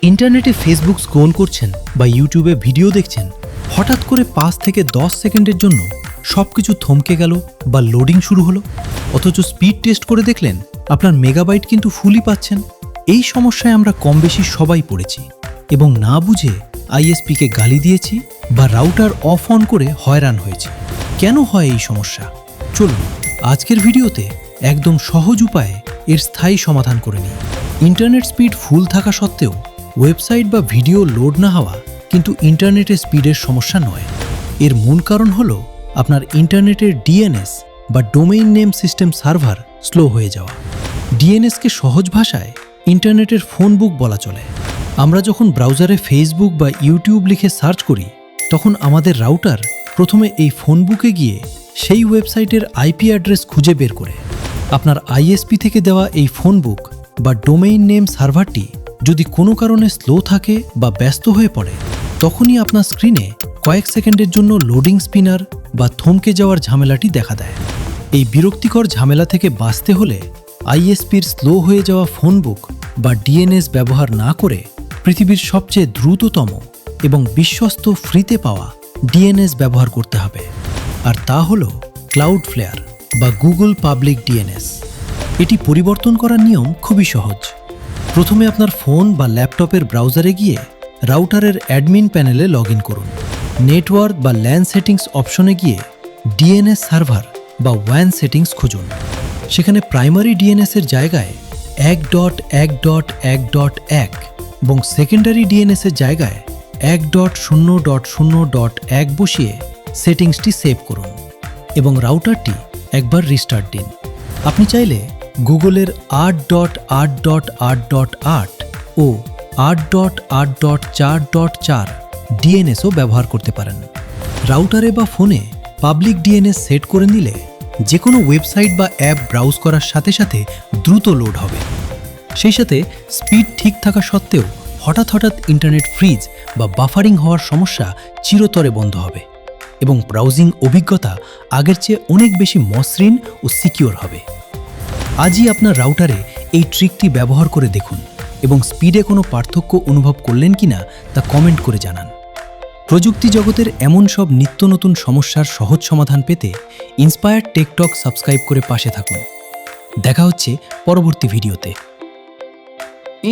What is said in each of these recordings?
ইন্টারনেটে Facebook scroll করছেন বা ইউটিউবে ভিডিও দেখছেন, হঠাৎ করে 5 থেকে 10 সেকেন্ডের জন্য সবকিছু থমকে গেল বা লোডিং শুরু হলো, অথচ স্পিড টেস্ট করে দেখলেন আপনার মেগাবাইট কিন্তু ফুলই পাচ্ছেন। এই সমস্যায় আমরা কম বেশি সবাই পড়েছি এবং না বুঝে আইএসপিকে গালি দিয়েছি বা রাউটার অফ অন করে হয়রান হয়েছি। কেন হয় এই সমস্যা? চলুন আজকের ভিডিওতে একদম সহজ উপায়ে এর স্থায়ী সমাধান করে নিই। ইন্টারনেট স্পিড ফুল থাকা সত্ত্বেও ওয়েবসাইট বা ভিডিও লোড না হওয়া কিন্তু ইন্টারনেটের স্পিডের সমস্যা নয়। এর মূল কারণ হলো আপনার ইন্টারনেটের ডিএনএস বা domain name system server slow হয়ে যাওয়া। ডিএনএসকে সহজ ভাষায় ইন্টারনেটের ফোন বুক বলা চলে। আমরা যখন ব্রাউজারে ফেসবুক বা ইউটিউব লিখে সার্চ করি, তখন আমাদের রাউটার প্রথমে এই ফোন বুকে গিয়ে সেই ওয়েবসাইটের আইপি অ্যাড্রেস খুঁজে বের করে। আপনার আইএসপি থেকে দেওয়া এই ফোন বুক বা ডোমেইন নেম সার্ভারটি যদি কোনো কারণে স্লো থাকে বা ব্যস্ত হয়ে পড়ে, তখনই আপনার স্ক্রিনে কয়েক সেকেন্ডের জন্য লোডিং স্পিনার বা থমকে যাওয়ার ঝামেলাটি দেখা দেয়। এই বিরক্তিকর ঝামেলা থেকে বাঁচতে হলে আইএসপির স্লো হয়ে যাওয়া ফোন বুক বা ডিএনএস ব্যবহার না করে পৃথিবীর সবচেয়ে দ্রুততম এবং বিশ্বস্ত ফ্রিতে পাওয়া ডিএনএস ব্যবহার করতে হবে। আর তা হলো ক্লাউডফ্লেয়ার বা গুগল পাবলিক ডিএনএস। এটি পরিবর্তন করার নিয়ম খুবই সহজ। প্রথমে আপনার ফোন বা ল্যাপটপের ব্রাউজারে গিয়ে রাউটারের অ্যাডমিন প্যানেলে লগ ইন করুন। নেটওয়ার্ক বা ল্যান সেটিংস অপশনে গিয়ে ডিএনএস সার্ভার বা ওয়ান সেটিংস খুঁজুন। সেখানে প্রাইমারি ডিএনএসের জায়গায় 1.1.1.1 এবং সেকেন্ডারি ডিএনএসের জায়গায় 1.0.0.1 বসিয়ে সেটিংসটি সেভ করুন এবং রাউটারটি একবার রিস্টার্ট দিন। আপনি চাইলে গুগলের 8.8.8.8 ও 8.8.4.4 ডিএনএসও ব্যবহার করতে পারেন। রাউটারে বা ফোনে পাবলিক ডিএনএস সেট করে নিলে যে কোনো ওয়েবসাইট বা অ্যাপ ব্রাউজ করার সাথে সাথে দ্রুত লোড হবে। সেই সাথে স্পিড ঠিক থাকা সত্ত্বেও হঠাৎ ইন্টারনেট ফ্রিজ বা বাফারিং হওয়ার সমস্যা চিরতরে বন্ধ হবে এবং ব্রাউজিং অভিজ্ঞতা আগের চেয়ে অনেক বেশি মসৃণ ও সিকিউর হবে। আজই আপনার রাউটারে এই ট্রিকটি ব্যবহার করে দেখুন এবং স্পিডে কোনো পার্থক্য অনুভব করলেন কিনা তা কমেন্ট করে জানান। প্রযুক্তি জগতের এমন সব নিত্য নতুন সমস্যার সহজ সমাধান পেতে ইন্সপায়ার টেক টক সাবস্ক্রাইব করে পাশে থাকুন। দেখা হচ্ছে পরবর্তী ভিডিওতে।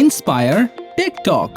Inspire TikTok.